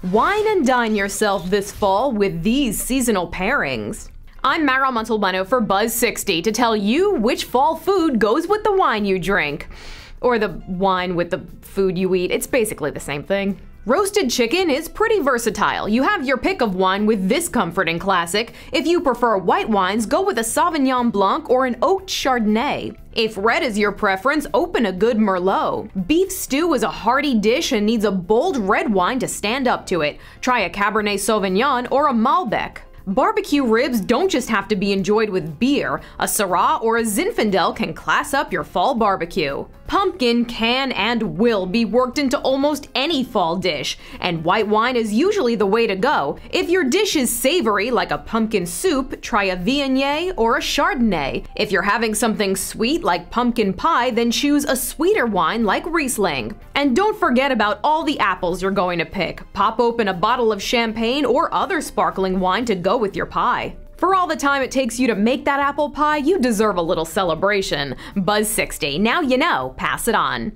Wine and dine yourself this fall with these seasonal pairings. I'm Montalbano for Buzz60 to tell you which fall food goes with the wine you drink. Or the wine with the food you eat. It's basically the same thing. Roasted chicken is pretty versatile. You have your pick of wine with this comforting classic. If you prefer white wines, go with a Sauvignon Blanc or an oaked Chardonnay. If red is your preference, open a good Merlot. Beef stew is a hearty dish and needs a bold red wine to stand up to it. Try a Cabernet Sauvignon or a Malbec. Barbecue ribs don't just have to be enjoyed with beer. A Syrah or a Zinfandel can class up your fall barbecue. Pumpkin can and will be worked into almost any fall dish, and white wine is usually the way to go. If your dish is savory, like a pumpkin soup, try a Viognier or a Chardonnay. If you're having something sweet like pumpkin pie, then choose a sweeter wine like Riesling. And don't forget about all the apples you're going to pick. Pop open a bottle of champagne or other sparkling wine to go with your pie. For all the time it takes you to make that apple pie, you deserve a little celebration. Buzz60, now you know, pass it on.